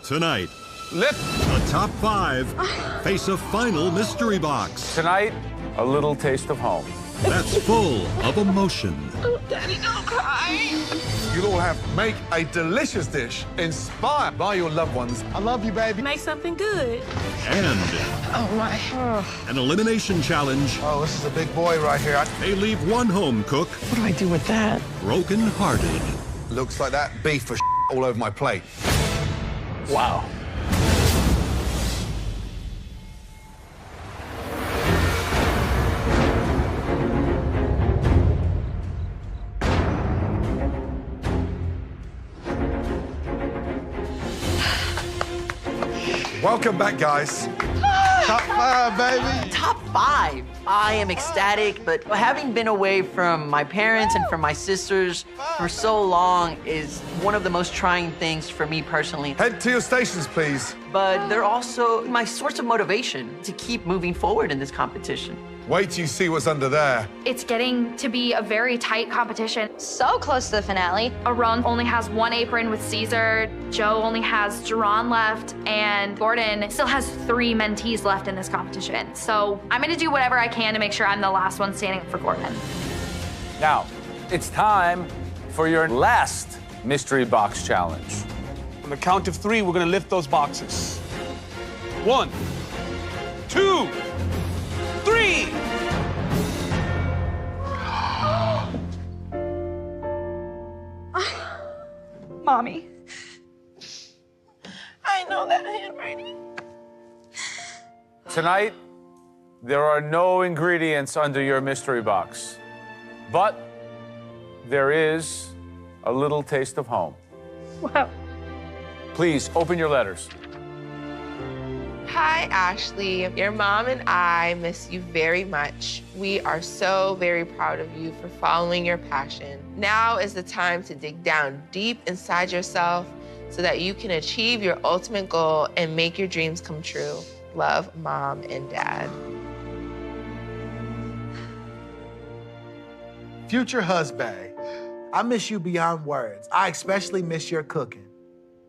Tonight, Lift. the top 5 face a final mystery box Tonight, a little taste of home. that's full of emotion Daddy, don't cry. You'll all have make a delicious dish inspired by your loved ones. I love you, baby. Make something good. and Oh, my. an elimination challenge. Oh, this is a big boy right here. They leave one home cook What do I do with that? broken-hearted. Looks like that beef was all over my plate. Wow. Welcome back, guys. Top 5, baby. Top 5. I am ecstatic, but having been away from my parents and from my sisters for so long is one of the most trying things for me personally. Head to your stations, please. But they're also my source of motivation to keep moving forward in this competition. Wait till you see what's under there. It's getting to be a very tight competition. So close to the finale. Arun only has 1 apron with Caesar, Joe only has Jerron left, and Gordon still has 3 mentees left in this competition. So I'm gonna do whatever I can to make sure I'm the last one standing for Gordon. Now, it's time for your last mystery box challenge. On the count of 3, we're gonna lift those boxes. 1, 2, 3. Mommy. I know that handwriting. Tonight, there are no ingredients under your mystery box, but there is a little taste of home. Wow. Please open your letters. Hi, Ashley. Your mom and I miss you very much. We are so very proud of you for following your passion. Now is the time to dig down deep inside yourself so that you can achieve your ultimate goal and make your dreams come true. Love, Mom and Dad. Future husband, I miss you beyond words. I especially miss your cooking.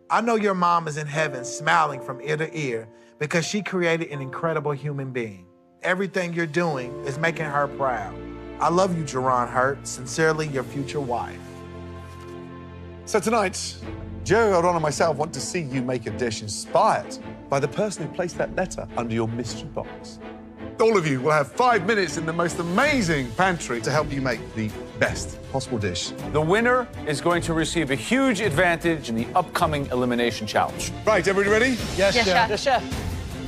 I know your mom is in heaven smiling from ear to ear because she created an incredible human being. Everything you're doing is making her proud. I love you, Jerron Hurt. Sincerely, your future wife. So tonight, Joe, Ron, and myself want to see you make a dish inspired by the person who placed that letter under your mystery box. All of you will have 5 minutes in the most amazing pantry to help you make the best possible dish. The winner is going to receive a huge advantage in the upcoming elimination challenge. Right, everybody ready? Yes, Yes, Chef. Chef. Chef.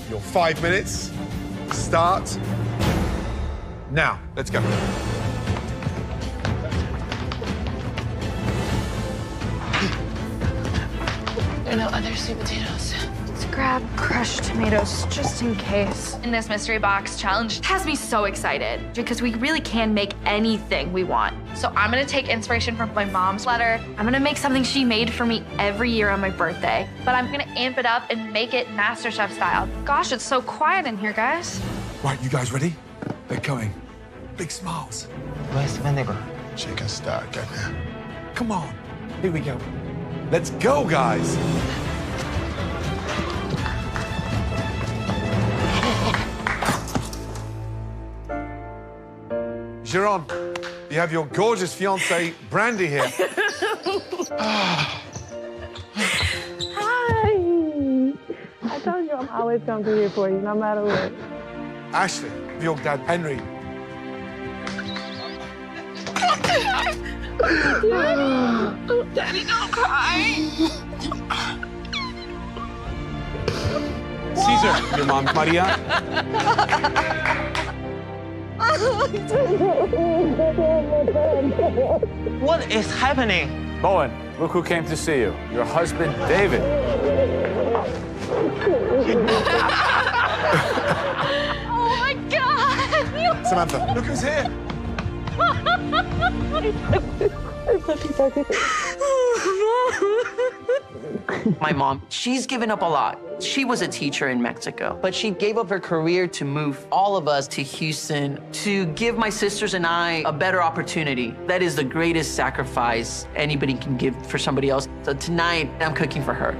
Your 5 minutes start now. Let's go. There are no other sweet potatoes. Let's grab crushed tomatoes just in case. And this mystery box challenge has me so excited because we really can make anything we want. So I'm gonna take inspiration from my mom's letter. I'm gonna make something she made for me every year on my birthday, but I'm gonna amp it up and make it MasterChef style. Gosh, it's so quiet in here, guys. Right, you guys ready? They're going. Big smiles. Where's vinegar? Chicken stock, get there. Come on. Here we go. Let's go, guys. Giron, you have your gorgeous fiancée, Brandy, here. Hi. I told you I'm always gonna be here for you, no matter what. Ashley, your dad, Henry. Daddy, don't cry. Caesar, your mom, Maria. What is happening? Bowen, look who came to see you. Your husband, David. Oh my God! Samantha, look who's here. My mom, she's given up a lot. She was a teacher in Mexico, but she gave up her career to move all of us to Houston to give my sisters and I a better opportunity. That is the greatest sacrifice anybody can give for somebody else. So tonight, I'm cooking for her.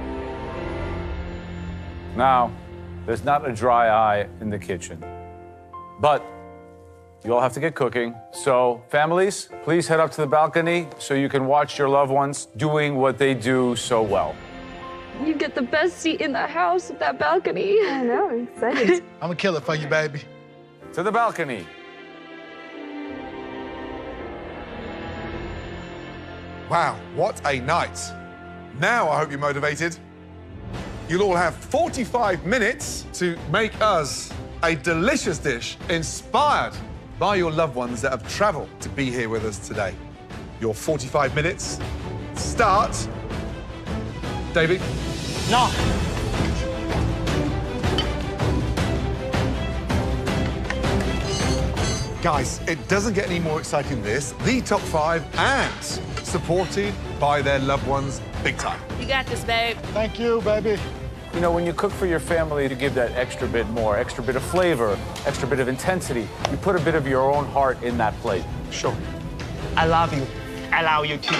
Now, there's not a dry eye in the kitchen. But you all have to get cooking. So, families, please head up to the balcony so you can watch your loved ones doing what they do so well. You get the best seat in the house with that balcony. I know, I'm excited. I'm gonna kill it for you, baby. To the balcony. Wow, what a night. Now I hope you're motivated. You'll all have 45 minutes to make us a delicious dish inspired by your loved ones that have traveled to be here with us today. Your 45 minutes start. David? No. Guys, it doesn't get any more exciting than this. The top 5 and supported by their loved ones big time. You got this, babe. Thank you, baby. You know, when you cook for your family, to give that extra bit more, extra bit of flavor, extra bit of intensity, you put a bit of your own heart in that plate. Sure. I love you. I love you too.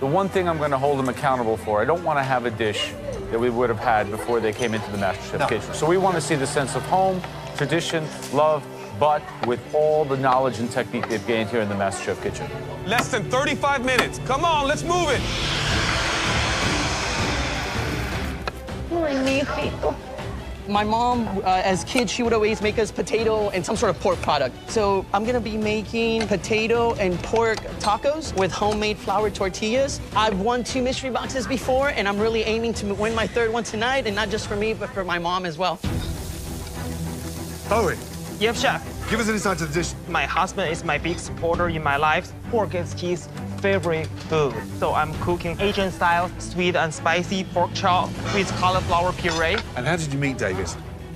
The one thing I'm going to hold them accountable for, I don't want to have a dish that we would have had before they came into the MasterChef kitchen. So we want to see the sense of home, tradition, love, but with all the knowledge and technique they've gained here in the MasterChef kitchen. Less than 35 minutes. Come on, let's move it. My mom, as kids, she would always make us potato and some sort of pork product. So I'm gonna be making potato and pork tacos with homemade flour tortillas. I've won 2 mystery boxes before, and I'm really aiming to win my 3rd one tonight, and not just for me, but for my mom as well. Owen, Yes, chef. give us an insight to the dish. My husband is my big supporter in my life. Pork is his favorite food. So I'm cooking Asian-style sweet and spicy pork chop with cauliflower puree And how did you meet David?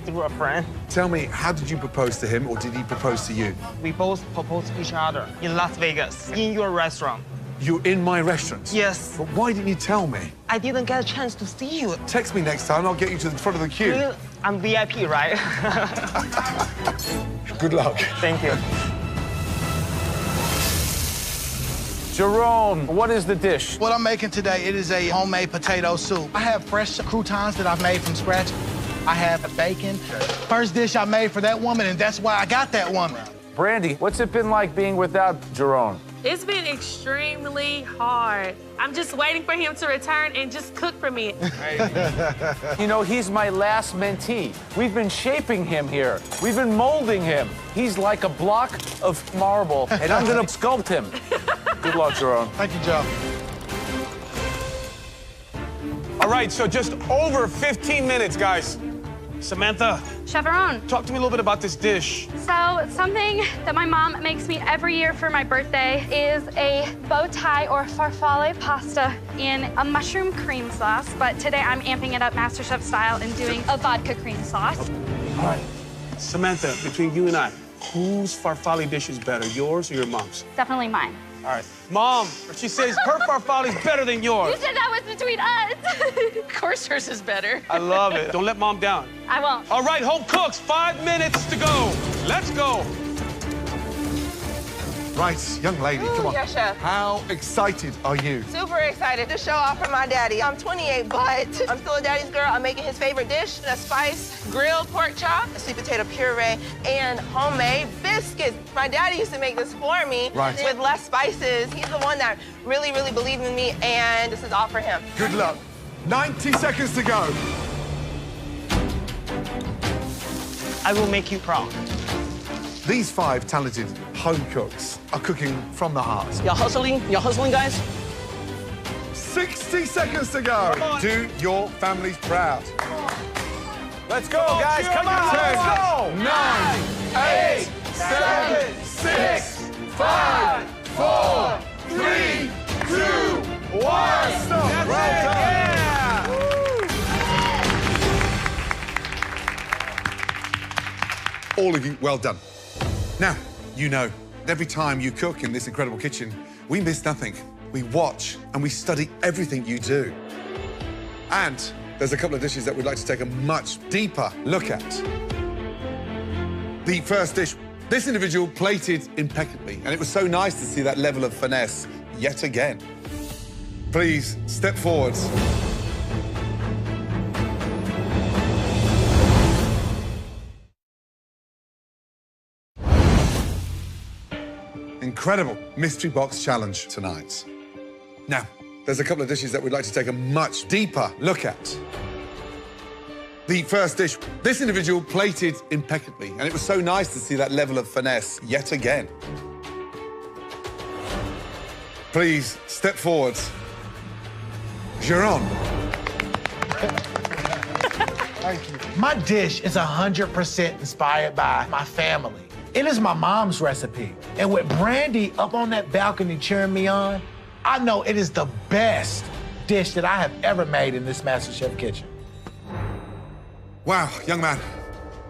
through a friend. Tell me, how did you propose to him, or did he propose to you? We both proposed to each other in Las Vegas, in your restaurant. You're in my restaurant? Yes. But why didn't you tell me? I didn't get a chance to see you. Text me next time, and I'll get you to the front of the queue. Really? I'm VIP, right? Good luck. Thank you. Jerome, what is the dish? What I'm making today, it is a homemade potato soup. I have fresh croutons that I've made from scratch. I have bacon. First dish I made for that woman, and that's why I got that woman. Brandy, what's it been like being without Jerome? It's been extremely hard. I'm just waiting for him to return and just cook for me. You know, he's my last mentee. We've been shaping him here. We've been molding him. He's like a block of marble, and I'm gonna sculpt him. Good luck, Jerome. Thank you, Joe. All right, so just over 15 minutes, guys. Samantha, Chevron. talk to me a little bit about this dish. So something that my mom makes me every year for my birthday is a bow tie or farfalle pasta in a mushroom cream sauce. But today I'm amping it up MasterChef style and doing a vodka cream sauce. All right, Samantha, between you and I, whose farfalle dish is better, yours or your mom's? Definitely mine. All right, Mom, she says her farfalle is better than yours. You said that was between us. Of course hers is better. I love it. Don't let Mom down. I won't. All right, home cooks, 5 minutes to go. Let's go. Right, young lady, come on. Yes, chef. How excited are you? Super excited to show off for my daddy. I'm 28, but I'm still a daddy's girl. I'm making his favorite dish, the spice grilled pork chop, sweet potato puree, and homemade biscuits. My daddy used to make this for me with less spices. He's the one that really, really believed in me, and this is all for him. Good luck. 90 seconds to go. I will make you proud. These 5 talented home cooks are cooking from the heart. Y'all hustling? Y'all hustling, guys? 60 seconds to go. Do your families proud. Let's go, guys. Come on. 10, 9, 8, 7, 6, 5, 4, 3, 2, 1. Stop. Well done. All of you, well done. Now, you know, every time you cook in this incredible kitchen, we miss nothing. We watch and we study everything you do. And there's a couple of dishes that we'd like to take a much deeper look at. The first dish, this individual plated impeccably, and it was so nice to see that level of finesse yet again. Please step forwards. incredible mystery box challenge tonight. Now, there's a couple of dishes that we'd like to take a much deeper look at. The first dish, this individual plated impeccably, and it was so nice to see that level of finesse yet again. Please step forward. Geron. Thank you. My dish is 100% inspired by my family. It is my mom's recipe. And with Brandy up on that balcony cheering me on, I know it is the best dish that I have ever made in this MasterChef kitchen. Wow, young man,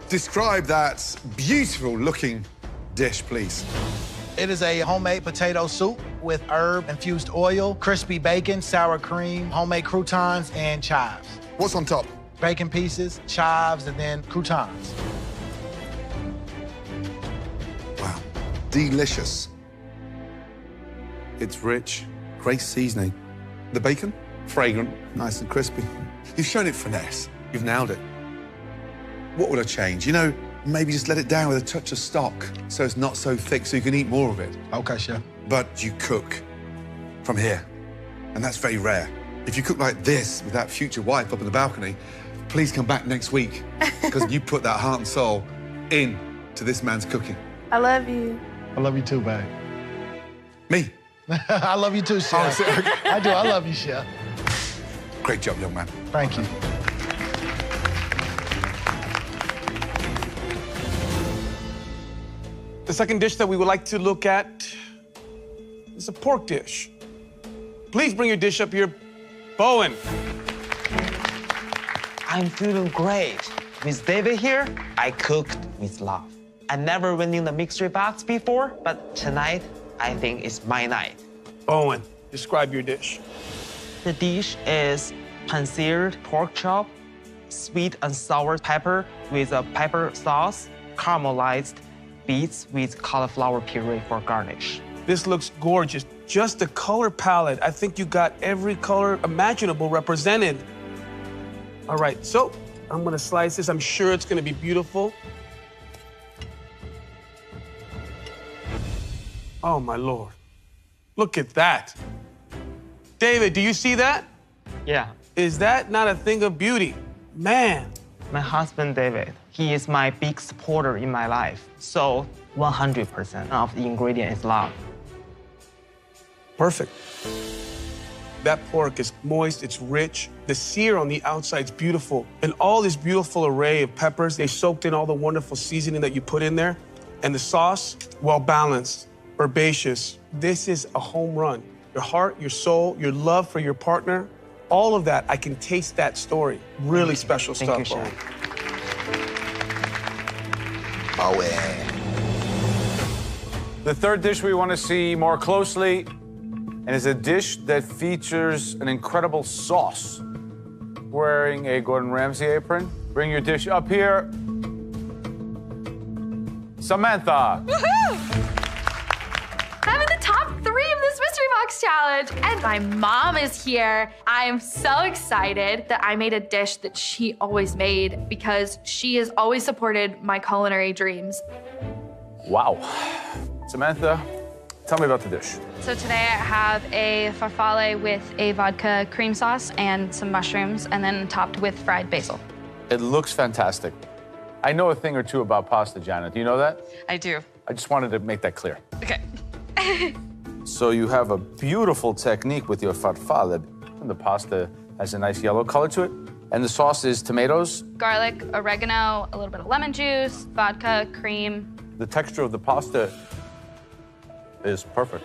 describe that beautiful-looking dish, please. It is a homemade potato soup with herb-infused oil, crispy bacon, sour cream, homemade croutons, and chives. What's on top? Bacon pieces, chives, and then croutons. Wow, delicious. It's rich, great seasoning. The bacon, fragrant, nice and crispy. You've shown it finesse. You've nailed it. What would I change? You know, maybe just let it down with a touch of stock so it's not so thick so you can eat more of it. Okay, chef. But you cook from here, and that's very rare. If you cook like this with that future wife up in the balcony, please come back next week because you put that heart and soul into this man's cooking. I love you. I love you too, babe. Me? I love you too, chef. Oh, okay. I do. I love you, chef. Great job, young man. Thank you. The second dish that we would like to look at is a pork dish. Please bring your dish up here, Bowen. I'm feeling great. With David here, I cooked with love. I never went in the mystery box before, but tonight, I think it's my night. Bowen, describe your dish. The dish is pan-seared pork chop, sweet and sour pepper with a pepper sauce, caramelized beets with cauliflower puree for garnish. This looks gorgeous. Just the color palette, I think you got every color imaginable represented. All right, so I'm gonna slice this. I'm sure it's gonna be beautiful. Oh, my Lord. Look at that. David, do you see that? Yeah. Is that not a thing of beauty? Man. My husband, David, he is my big supporter in my life. So 100% of the ingredient is love. Perfect. That pork is moist, it's rich. The sear on the outside is beautiful. And all this beautiful array of peppers, they soaked in all the wonderful seasoning that you put in there. And the sauce, well-balanced, herbaceous. This is a home run. Your heart, your soul, your love for your partner, all of that, I can taste that story. Really special stuff. Thank you, chef. Oh, yeah. The third dish we want to see more closely, and is a dish that features an incredible sauce. Wearing a Gordon Ramsay apron. Bring your dish up here. Samantha. Woohoo! I'm in the top 3 of this mystery box challenge, and my mom is here. I am so excited that I made a dish that she always made because she has always supported my culinary dreams. Wow. Samantha, tell me about the dish. So today I have a farfalle with a vodka cream sauce and some mushrooms, and then topped with fried basil. It looks fantastic. I know a thing or two about pasta, Janet. Do you know that? I do. I just wanted to make that clear. Okay. So you have a beautiful technique with your farfalle. The pasta has a nice yellow color to it. And the sauce is tomatoes. Garlic, oregano, a little bit of lemon juice, vodka, cream. The texture of the pasta is perfect.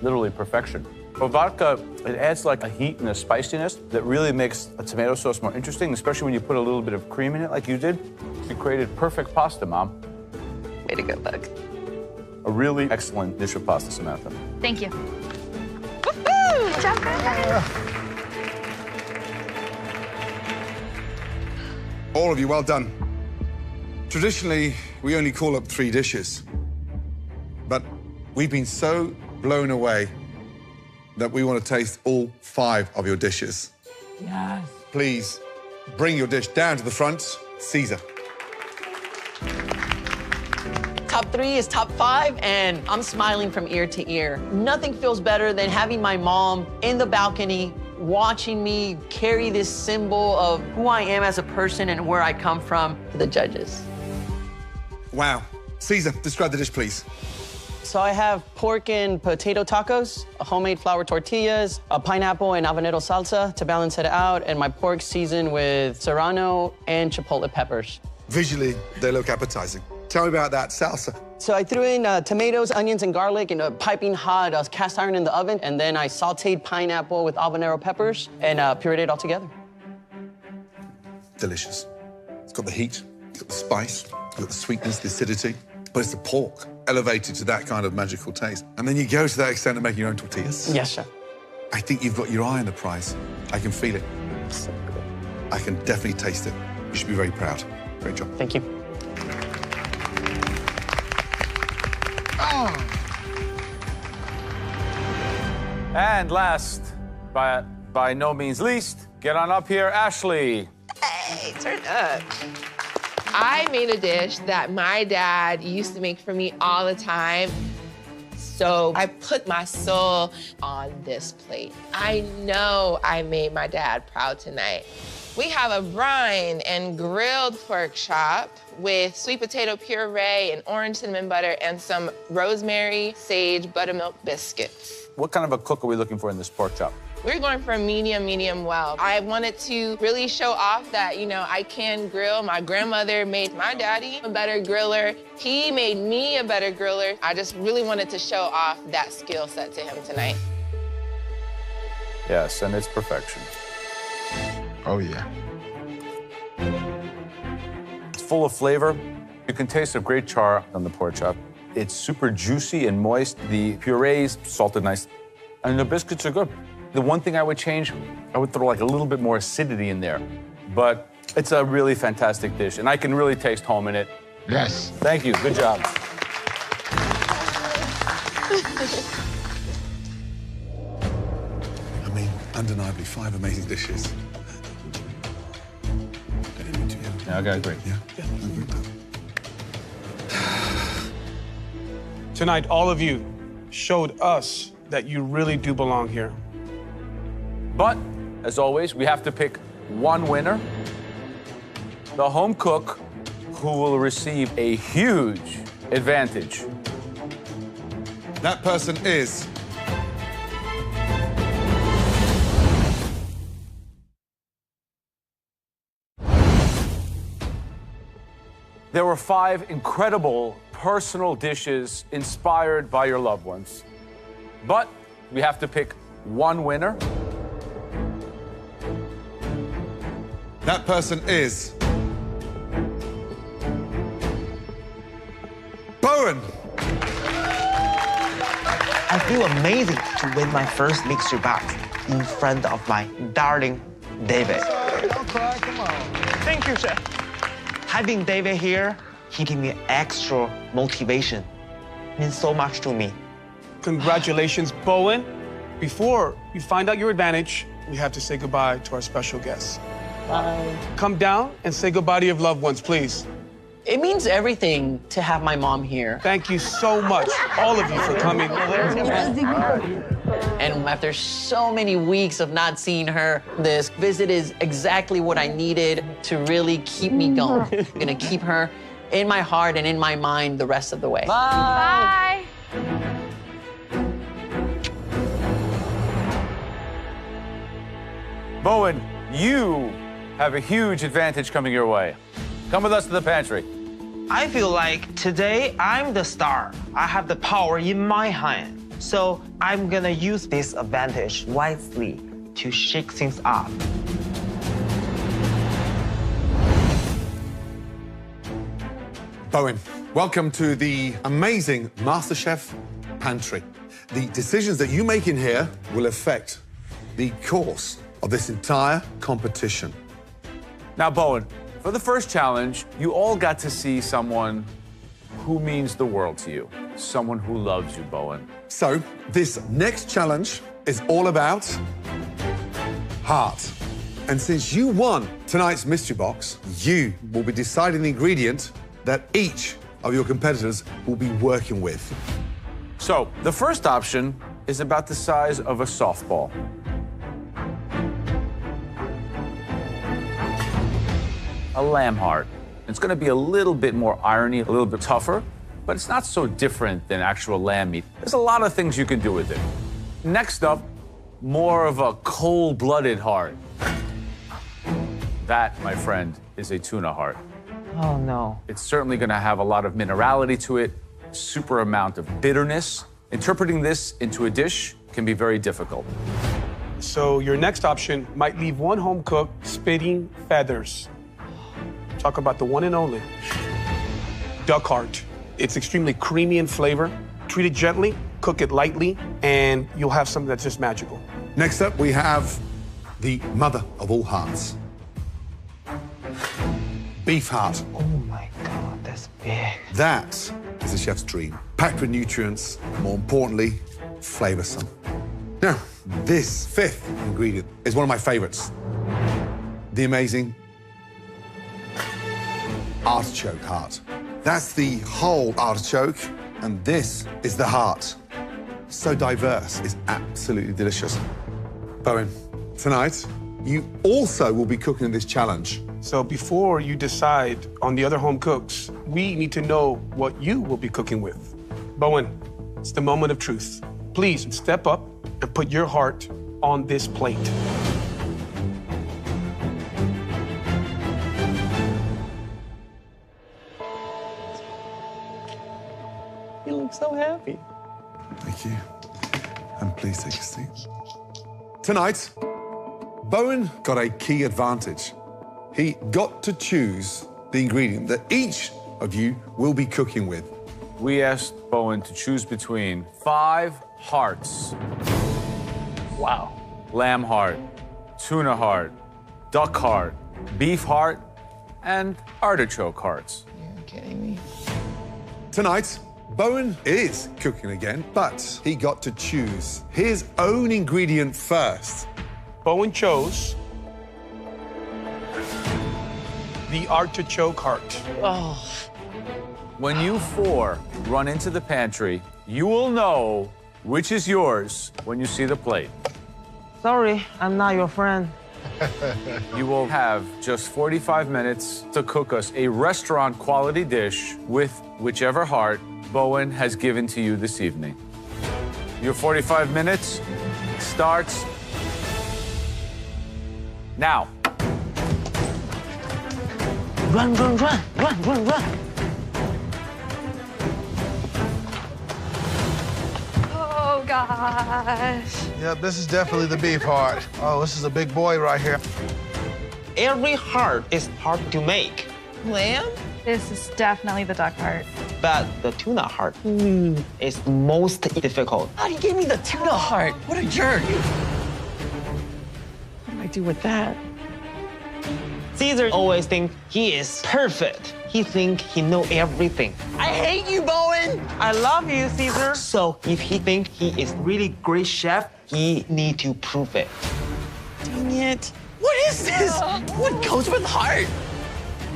Literally perfection. But vodka, it adds like a heat and a spiciness that really makes a tomato sauce more interesting, especially when you put a little bit of cream in it like you did. You created perfect pasta, Mom. Way to go, Bug. A really excellent dish of pasta, Samantha. Thank you. Woohoo! Good job, guys. All of you, well done. Traditionally, we only call up 3 dishes. But we've been so blown away that we want to taste all 5 of your dishes. Yes. Please bring your dish down to the front. Caesar. top 3 is top 5, and I'm smiling from ear to ear. Nothing feels better than having my mom in the balcony watching me carry this symbol of who I am as a person and where I come from to the judges. Wow. Caesar, describe the dish, please. So I have pork and potato tacos, homemade flour tortillas, a pineapple and habanero salsa to balance it out, and my pork seasoned with serrano and chipotle peppers. Visually, they look appetizing. Tell me about that salsa. So I threw in tomatoes, onions, and garlic in a piping hot cast iron in the oven, and then I sauteed pineapple with habanero peppers and pureed it all together. Delicious. It's got the heat, it's got the spice, it's got the sweetness, the acidity, but it's the pork elevated to that kind of magical taste. And then you go to that extent of making your own tortillas. Yes, chef. I think you've got your eye on the prize. I can feel it. I can definitely taste it. You should be very proud. Great job. Thank you. Oh. And last, by no means least, get on up here, Ashley. Hey, turn up. I made a dish that my dad used to make for me all the time. So I put my soul on this plate. I know I made my dad proud tonight. We have a brine and grilled pork chop with sweet potato puree and orange cinnamon butter and some rosemary sage buttermilk biscuits. What kind of a cook are we looking for in this pork chop? We're going for a medium well. I wanted to really show off that, you know, I can grill. My grandmother made my daddy a better griller. He made me a better griller. I just really wanted to show off that skill set to him tonight. Yes, and it's perfection. Oh, yeah. It's full of flavor. You can taste the great char on the pork chop. It's super juicy and moist. The puree's salted nice, and the biscuits are good. The one thing I would change, I would throw like a little bit more acidity in there. But it's a really fantastic dish, and I can really taste home in it. Yes. Thank you. Good job. I mean, undeniably 5 amazing dishes. Yeah, I agree. Yeah. Tonight, all of you showed us that you really do belong here. But, as always, we have to pick one winner. The home cook, who will receive a huge advantage. That person is... There were 5 incredible personal dishes inspired by your loved ones. But we have to pick one winner. That person is... Bowen! I feel amazing to win my first mixture box in front of my darling David. Don't cry, come on. Thank you, Chef. Having David here, he gave me extra motivation. It means so much to me. Congratulations, Bowen. Before you find out your advantage, we have to say goodbye to our special guests. Bye. Come down and say goodbye to your loved ones, please. It means everything to have my mom here. Thank you so much, all of you, for coming. And after so many weeks of not seeing her, this visit is exactly what I needed to really keep me going. I'm gonna keep her in my heart and in my mind the rest of the way. Bye. Bowen, you have a huge advantage coming your way. Come with us to the pantry. I feel like today I'm the star. I have the power in my hand. So I'm gonna use this advantage wisely to shake things up. Bowen, welcome to the amazing MasterChef pantry. The decisions that you make in here will affect the course of this entire competition. Now, Bowen, for the first challenge, you all got to see someone who means the world to you. Someone who loves you, Bowen. So, this next challenge is all about heart. And since you won tonight's mystery box, you will be deciding the ingredient that each of your competitors will be working with. So, the first option is about the size of a softball. A lamb heart. It's going to be a little bit more irony, a little bit tougher, but it's not so different than actual lamb meat. There's a lot of things you can do with it. Next up, more of a cold-blooded heart. That, my friend, is a tuna heart. Oh, no. It's certainly going to have a lot of minerality to it, super amount of bitterness. Interpreting this into a dish can be very difficult. So your next option might leave one home cook spitting feathers. Talk about the one and only duck heart. It's extremely creamy in flavor. Treat it gently, cook it lightly, and you'll have something that's just magical. Next up, we have the mother of all hearts. Beef heart. Oh my God, that's big. That is a chef's dream. Packed with nutrients, more importantly, flavoursome. Now, this fifth ingredient is one of my favourites. The amazing artichoke heart. That's the whole artichoke, and this is the heart. So diverse, it's absolutely delicious. Bowen, tonight, you also will be cooking this challenge. So before you decide on the other home cooks, we need to know what you will be cooking with. Bowen, it's the moment of truth. Please step up and put your heart on this plate. You look so happy. Thank you. And please take a seat. Tonight, Bowen got a key advantage. He got to choose the ingredient that each of you will be cooking with. We asked Bowen to choose between 5 hearts. Wow. Lamb heart, tuna heart, duck heart, beef heart, and artichoke hearts. You're kidding me. Tonight, Bowen is cooking again, but he got to choose his own ingredient first. Bowen chose the artichoke heart. Oh. When you 4 run into the pantry, you will know which is yours when you see the plate. Sorry, I'm not your friend. You will have just 45 minutes to cook us a restaurant-quality dish with whichever heart Bowen has given to you this evening. Your 45 minutes starts now. Run, run, run, run, run, run. Oh, gosh. Yep, this is definitely the beef heart. Oh, this is a big boy right here. Every heart is hard to make, Lamb? This is definitely the duck heart. but the tuna heart is most difficult. Oh, you gave me the tuna heart. What a jerk. What do I do with that? Caesar always think he is perfect. He think he know everything. I hate you, Bowen. I love you, Caesar. So if he think he is really great chef, he need to prove it. Dang it. What is this? What goes with heart?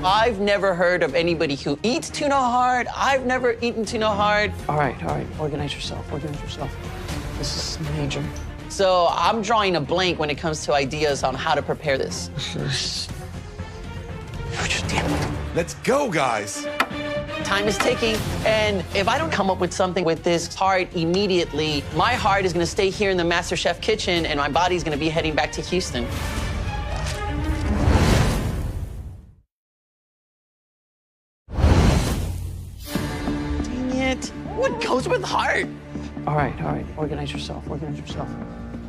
I've never heard of anybody who eats tuna heart. I've never eaten tuna heart. All right. Organize yourself. This is major. So I'm drawing a blank when it comes to ideas on how to prepare this. Let's go, guys. Time is ticking, and if I don't come up with something with this heart immediately, my heart is gonna stay here in the MasterChef kitchen, and my body's gonna be heading back to Houston. Dang it. What goes with heart? All right. Organize yourself.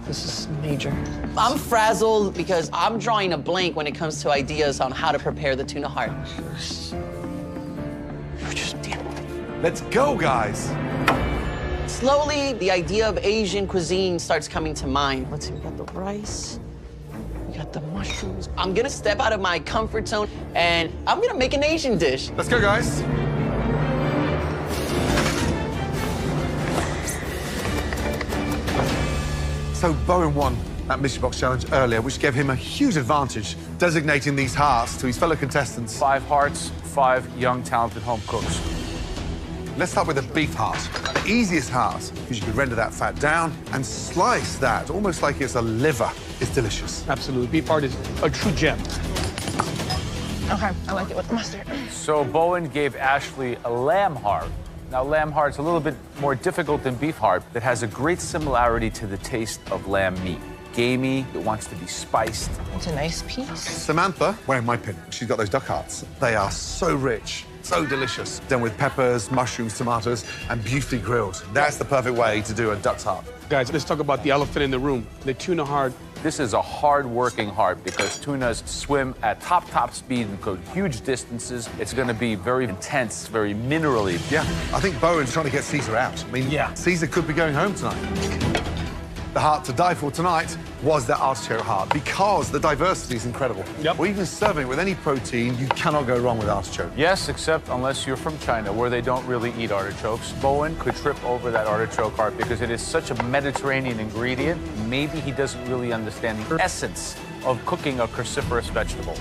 This is major. I'm frazzled because I'm drawing a blank when it comes to ideas on how to prepare the tuna heart. Let's go, guys. Slowly, the idea of Asian cuisine starts coming to mind. Let's see, we got the rice, we got the mushrooms. I'm gonna step out of my comfort zone and I'm gonna make an Asian dish. Let's go, guys. So Bowen won that Mystery Box Challenge earlier, which gave him a huge advantage, designating these hearts to his fellow contestants. 5 hearts, 5 young, talented home cooks. Let's start with the beef heart. The easiest heart, because you could render that fat down and slice that almost like it's a liver. It's delicious. Absolutely. Beef heart is a true gem. Okay, I like it with mustard. So Bowen gave Ashley a lamb heart. Now, lamb heart's a little bit more difficult than beef heart, but has a great similarity to the taste of lamb meat. Gamey, it wants to be spiced. It's a nice piece. Samantha, wearing my pin, she's got those duck hearts. They are so rich, so delicious. Done with peppers, mushrooms, tomatoes, and beautifully grilled. That's the perfect way to do a duck's heart. Guys, let's talk about the elephant in the room, the tuna heart. This is a hard-working heart because tunas swim at top speed and go huge distances. It's going to be very intense, very minerally. Yeah, I think Bowen's trying to get Caesar out. I mean, yeah. Caesar could be going home tonight. The heart to die for tonight was that artichoke heart because the diversity is incredible. Yep. Or even serving with any protein, you cannot go wrong with artichoke. Yes, except unless you're from China, where they don't really eat artichokes. Bowen could trip over that artichoke heart because it is such a Mediterranean ingredient. Maybe he doesn't really understand the essence of cooking a cruciferous vegetable.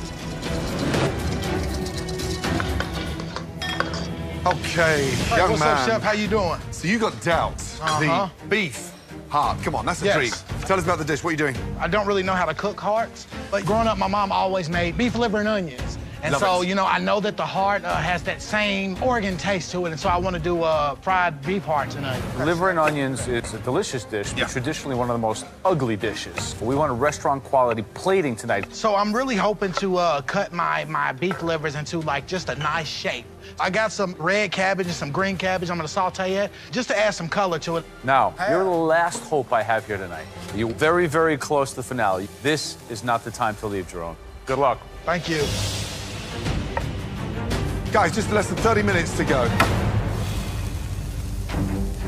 Okay, Hey, young what's man. up, Chef? How you doing? So you got dealt the beef heart. Come on, that's a Yes. treat. Tell us about the dish. What are you doing? I don't really know how to cook hearts, but growing up, my mom always made beef liver and onions. And Love so, it. you know, I know that the heart has that same organ taste to it, and so I want to do fried beef hearts and onions. Liver and onions is a delicious dish, but traditionally one of the most ugly dishes. We want a restaurant-quality plating tonight. So I'm really hoping to cut my beef livers into, like, just a nice shape. I got some red cabbage and some green cabbage I'm going to saute it, just to add some color to it. Now, you're the last hope I have here tonight. You're very, very close to the finale. This is not the time to leave, Jerome. Good luck. Thank you. Guys, just less than 30 minutes to go.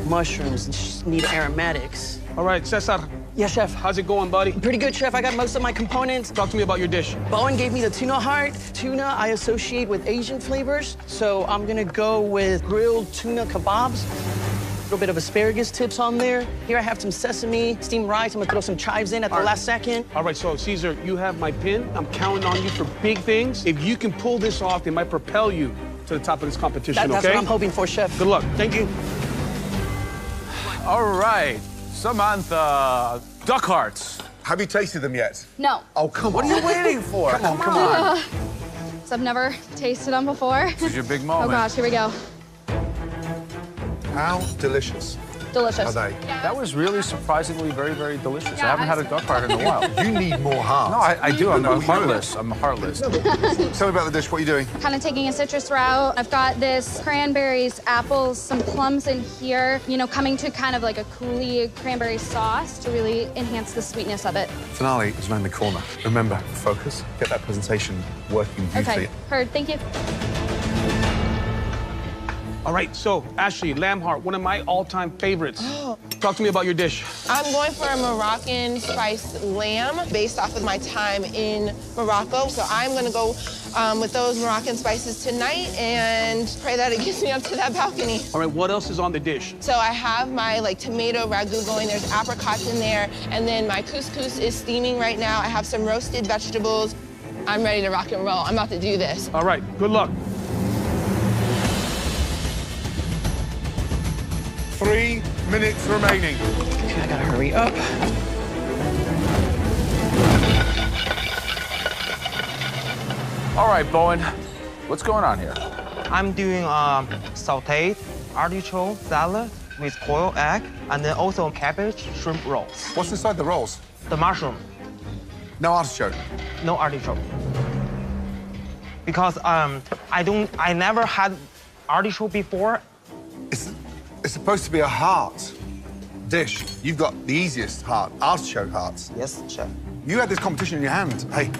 Mushrooms just need aromatics. All right, Cesar. Yes, chef. How's it going, buddy? Pretty good, chef. I got most of my components. Talk to me about your dish. Bowen gave me the tuna heart. Tuna I associate with Asian flavors, so I'm gonna go with grilled tuna kebabs. A little bit of asparagus tips on there. Here I have some sesame, steamed rice. I'm gonna throw some chives in at the last second. All right, so Caesar, you have my pin. I'm counting on you for big things. If you can pull this off, it might propel you to the top of this competition, That's okay? what I'm hoping for, chef. Good luck. Thank you. All right, Samantha, duck hearts. Have you tasted them yet? No. Oh, come What on. are you waiting for? Come on. So I've never tasted them before. This is your big Oh moment. gosh, here we go. How delicious Delicious. are they? That was really surprisingly very, very delicious. I haven't had a duck heart in a while. You need more heart. No, I do. I'm Look what you're heartless. I'm heartless. Tell me about the dish. What are you doing? Kind of taking a citrus route. I've got this cranberries, apples, some plums in here, you know, coming to kind of like a coulis cranberry sauce to really enhance the sweetness of it. Finale is around the corner. Remember, focus. Get that presentation working beautifully. Okay, heard. Thank you. All right, so Ashley, lamb heart, one of my all-time favorites. Talk to me about your dish. I'm going for a Moroccan spiced lamb based off of my time in Morocco. So I'm gonna go with those Moroccan spices tonight and pray that it gets me up to that balcony. All right, what else is on the dish? So I have my tomato ragu going. There's apricots in there. And then my couscous is steaming right now. I have some roasted vegetables. I'm ready to rock and roll. I'm about to do this. All right, good luck. 3 minutes remaining. Okay, I gotta hurry up. All right, Bowen, what's going on here? I'm doing sauteed artichoke salad with boiled egg, and then also cabbage shrimp rolls. What's inside the rolls? The mushroom, No artichoke. no artichoke. Because I never had artichoke before. It's supposed to be a heart dish. You've got the easiest heart, artichoke hearts. Yes, chef. You had this competition in your hand, hey,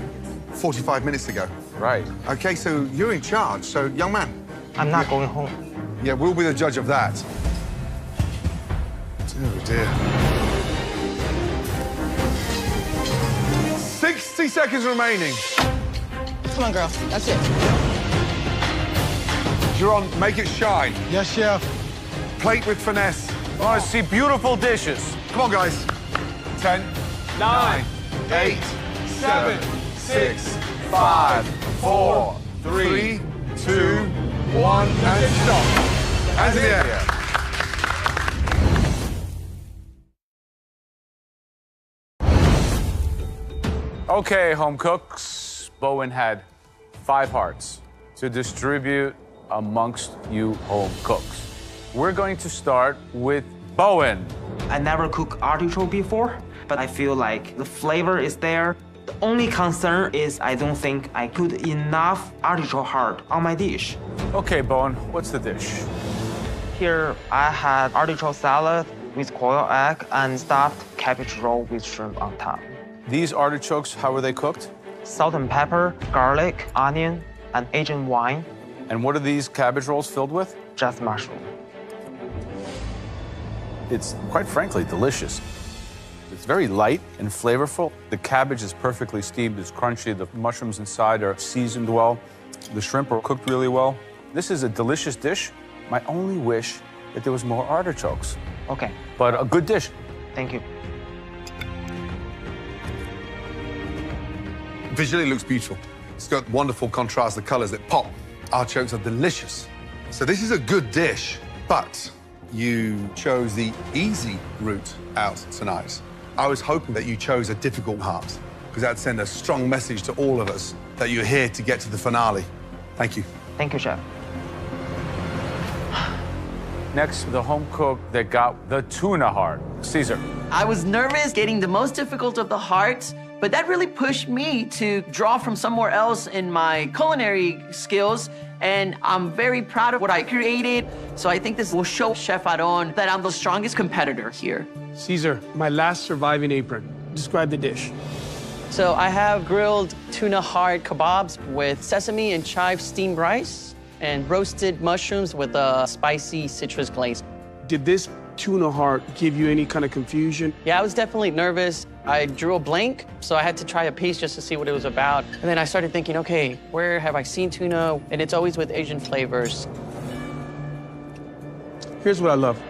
45 minutes ago. Right. Okay, so you're in charge. So, young man. I'm not going home. Yeah, we'll be the judge of that. Oh, dear. 60 seconds remaining. Come on, girl. That's it. Jerome, make it shine. Yes, chef. Plate with finesse. I want to see beautiful dishes. Come on, guys. 10, 9, 8, 7, 6, 5, 4, 3, 2, 1, and stop. Hands in the air. Okay, home cooks. Bowen had 5 hearts to distribute amongst you home cooks. We're going to start with Bowen. I never cooked artichoke before, but I feel like the flavor is there. The only concern is I don't think I put enough artichoke heart on my dish. Okay, Bowen, what's the dish? Here, I had artichoke salad with quail egg and stuffed cabbage roll with shrimp on top. These artichokes, how were they cooked? Salt and pepper, garlic, onion, and Asian wine. And what are these cabbage rolls filled with? Just mushroom. It's, quite frankly, delicious. It's very light and flavorful. The cabbage is perfectly steamed, it's crunchy. The mushrooms inside are seasoned well. The shrimp are cooked really well. This is a delicious dish. My only wish that there was more artichokes. Okay. But a good dish. Thank you. Visually, it looks beautiful. It's got wonderful contrast, the colors that pop. Artichokes are delicious. So this is a good dish, but you chose the easy route out tonight. I was hoping that you chose a difficult heart, because that'd send a strong message to all of us that you're here to get to the finale. Thank you. Thank you, Chef. Next, the home cook that got the tuna heart. Caesar. I was nervous getting the most difficult of the hearts, but that really pushed me to draw from somewhere else in my culinary skills, and I'm very proud of what I created. So I think this will show Chef Aron that I'm the strongest competitor here. Caesar, my last surviving apron. Describe the dish. So I have grilled tuna heart kebabs with sesame and chive steamed rice and roasted mushrooms with a spicy citrus glaze. Did this tuna heart give you any kind of confusion? Yeah, I was definitely nervous. I drew a blank, so I had to try a piece just to see what it was about. And then I started thinking, okay, where have I seen tuna? And it's always with Asian flavors. Here's what I love.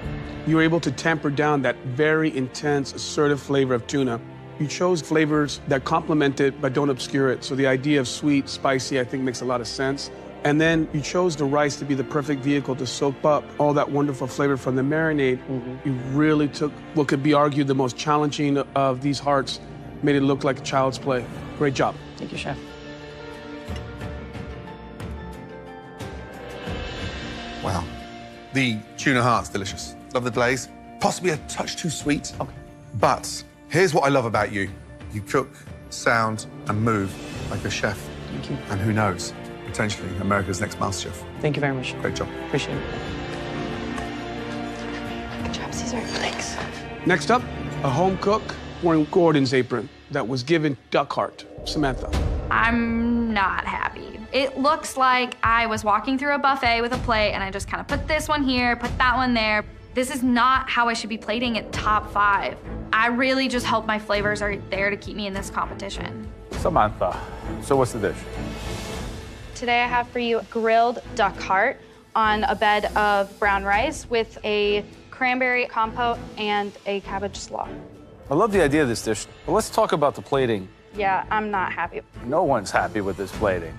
You were able to temper down that very intense, assertive flavor of tuna. You chose flavors that complement it but don't obscure it. So the idea of sweet, spicy, I think makes a lot of sense. And then you chose the rice to be the perfect vehicle to soak up all that wonderful flavor from the marinade. You really took what could be argued the most challenging of these hearts, made it look like a child's play. Great job. Thank you, Chef. Wow. The tuna heart's delicious. Love the glaze. Possibly a touch too sweet. Okay. But here's what I love about you. You cook, sound, and move like a chef. Thank you. And who knows? Potentially America's next MasterChef. Thank you very much. Great job. Appreciate it. Good job, Caesar. Thanks. Next up, a home cook wearing Gordon's apron that was given duck heart. Samantha. I'm not happy. It looks like I was walking through a buffet with a plate and I just kind of put this one here, put that one there. This is not how I should be plating at top 5. I really just hope my flavors are there to keep me in this competition. Samantha. So what's the dish? Today I have for you grilled duck heart on a bed of brown rice with a cranberry compote and a cabbage slaw. I love the idea of this dish, but let's talk about the plating. Yeah, I'm not happy. No one's happy with this plating.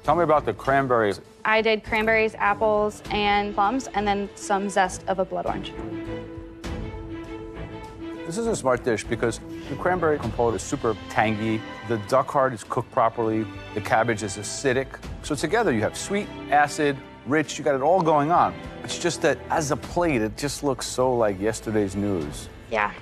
Tell me about the cranberries. I did cranberries, apples, and plums, and then some zest of a blood orange. This is a smart dish because the cranberry compote is super tangy, the duck heart is cooked properly, the cabbage is acidic. So together you have sweet, acid, rich, you got it all going on. It's just that as a plate, it just looks so like yesterday's news. Yeah.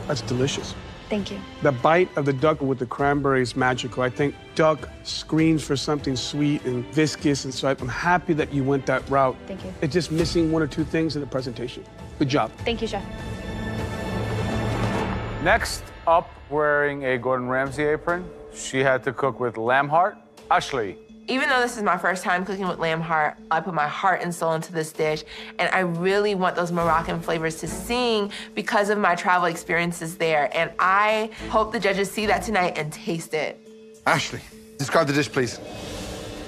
That's delicious. Thank you. The bite of the duck with the cranberry is magical. I think duck screams for something sweet and viscous, and so I'm happy that you went that route. Thank you. It's just missing 1 or 2 things in the presentation. Good job. Thank you, Chef. Next up, wearing a Gordon Ramsay apron, she had to cook with lamb heart. Ashley. Even though this is my first time cooking with lamb heart, I put my heart and soul into this dish, and I really want those Moroccan flavors to sing because of my travel experiences there, and I hope the judges see that tonight and taste it. Ashley, describe the dish, please.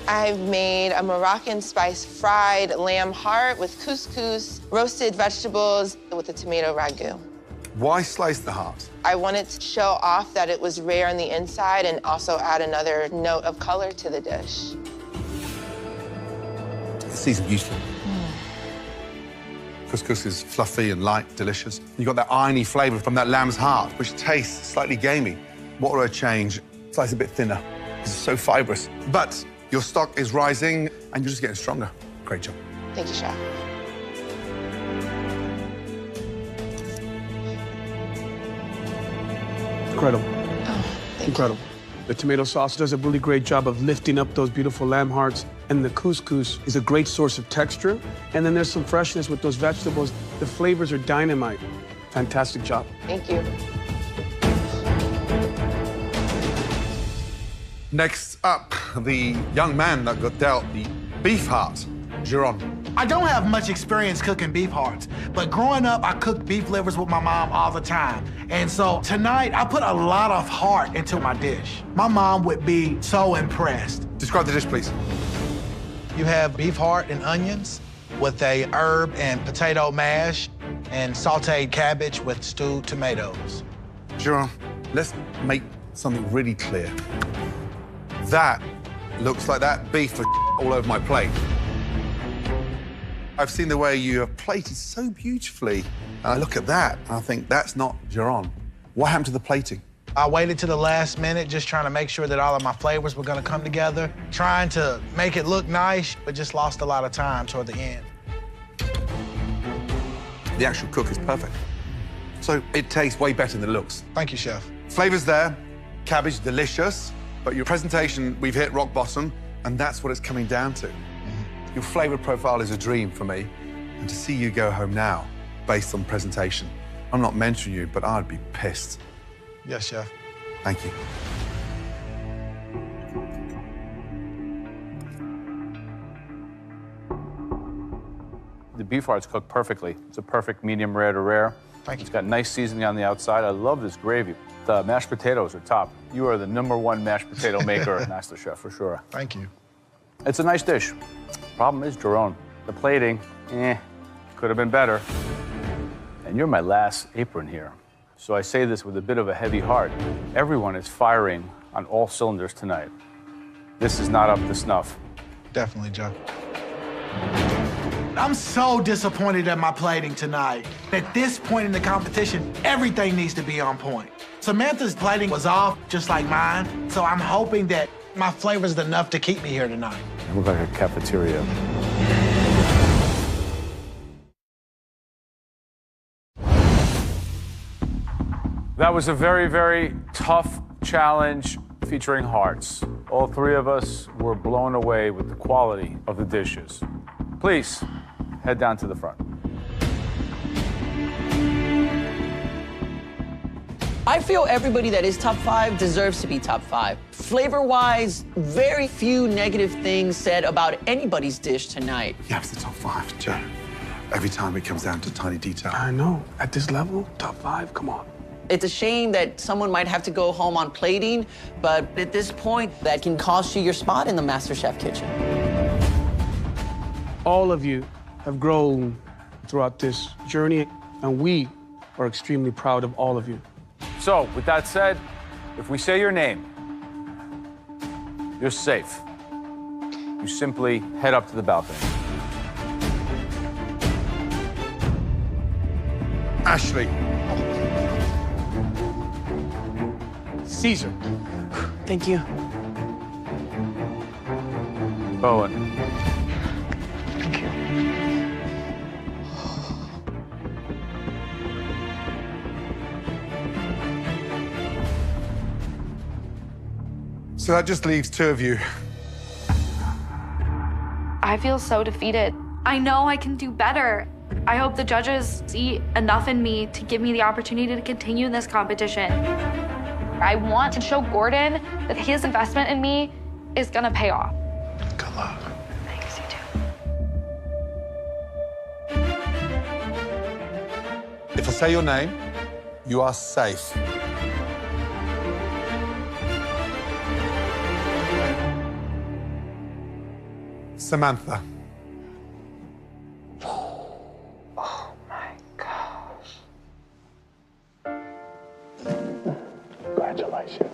I've made a Moroccan spice fried lamb heart with couscous, roasted vegetables with a tomato ragu. Why slice the heart? I wanted to show off that it was rare on the inside and also add another note of color to the dish. It's seasoned beautifully. Couscous is fluffy and light, delicious. You've got that irony flavor from that lamb's heart, which tastes slightly gamey. What would I change? Slice a bit thinner. It's so fibrous. But your stock is rising and you're just getting stronger. Great job. Thank you, Chef. Incredible. Oh, Incredible. The tomato sauce does a really great job of lifting up those beautiful lamb hearts. And the couscous is a great source of texture. And then there's some freshness with those vegetables. The flavors are dynamite. Fantastic job. Thank you. Next up, the young man that got dealt the beef heart, Giron. I don't have much experience cooking beef hearts, but growing up, I cooked beef livers with my mom all the time. And so tonight, I put a lot of heart into my dish. My mom would be so impressed. Describe the dish, please. You have beef heart and onions with a herb and potato mash and sauteed cabbage with stewed tomatoes. Giron, let's make something really clear. That looks like that beef was all over my plate. I've seen the way you have plated so beautifully. And I look at that and I think that's not Giron. What happened to the plating? I waited to the last minute, just trying to make sure that all of my flavors were gonna come together, trying to make it look nice, but just lost a lot of time toward the end. The actual cook is perfect. So it tastes way better than it looks. Thank you, Chef. Flavors there, cabbage delicious, but your presentation, we've hit rock bottom, and that's what it's coming down to. Your flavor profile is a dream for me, and to see you go home now based on presentation, I'm not mentoring you, but I'd be pissed. Yes, Chef. Thank you. The beef heart's cooked perfectly. It's a perfect medium rare to rare. Thank you. It's got nice seasoning on the outside. I love this gravy. The mashed potatoes are top. You are the #1 mashed potato maker at MasterChef, for sure. Thank you. It's a nice dish. Problem is, Giron, the plating, could have been better. And you're my last apron here. So I say this with a bit of a heavy heart. Everyone is firing on all cylinders tonight. This is not up to snuff. Definitely, Joe. I'm so disappointed at my plating tonight. At this point in the competition, everything needs to be on point. Samantha's plating was off, just like mine, so I'm hoping that my flavor's enough to keep me here tonight. You look like a cafeteria. That was a very, very tough challenge featuring hearts. All three of us were blown away with the quality of the dishes. Please, head down to the front. I feel everybody that is top 5 deserves to be top 5. Flavor-wise, very few negative things said about anybody's dish tonight. Yeah, it's the top 5, Joe. Every time it comes down to tiny detail. I know. At this level, top 5, come on. It's a shame that someone might have to go home on plating, but at this point, that can cost you your spot in the MasterChef kitchen. All of you have grown throughout this journey, and we are extremely proud of all of you. So, with that said, if we say your name, you're safe. You simply head up to the balcony. Ashley. Caesar. Thank you. Bowen. Thank you. So that just leaves 2 of you. I feel so defeated. I know I can do better. I hope the judges see enough in me to give me the opportunity to continue in this competition. I want to show Gordon that his investment in me is gonna pay off. Good luck. Thanks, you too. If I say your name, you are safe. Samantha. Oh my gosh. right, chef.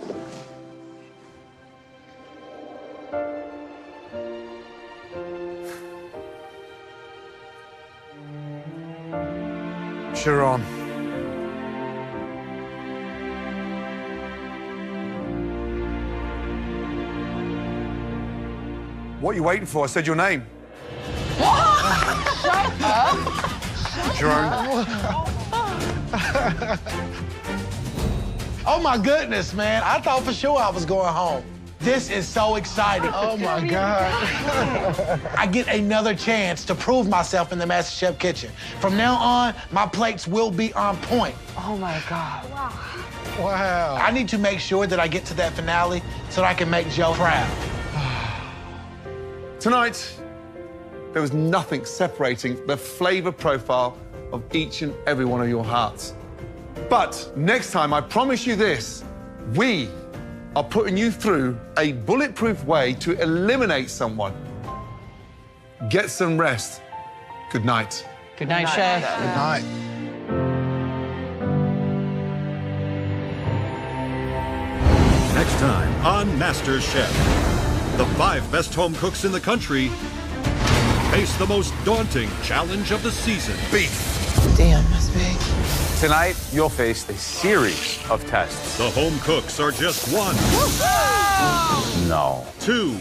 Sharon. What are you waiting for? I said your name. Shut up. Sharon. Oh my goodness, man. I thought for sure I was going home. This is so exciting. Oh my God. I get another chance to prove myself in the MasterChef kitchen. From now on, my plates will be on point. Oh my God. Wow. I need to make sure that I get to that finale so that I can make Joe proud. Tonight, there was nothing separating the flavor profile of each and every one of your hearts. But next time, I promise you this, we are putting you through a bulletproof way to eliminate someone. Get some rest. Good night. Good night, Chef. Good night. Next time on MasterChef, the 5 best home cooks in the country face the most daunting challenge of the season. Beef. Damn, that's big. Tonight, you'll face a series of tests. The home cooks are just 1. No. 2.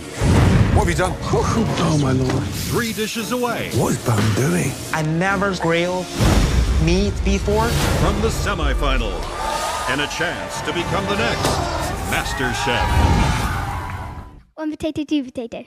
What have you done? Oh, my Lord. 3 dishes away. What is Bum doing? I never grilled meat before. From the semifinal. And a chance to become the next Master Chef. 1 potato, 2 potato.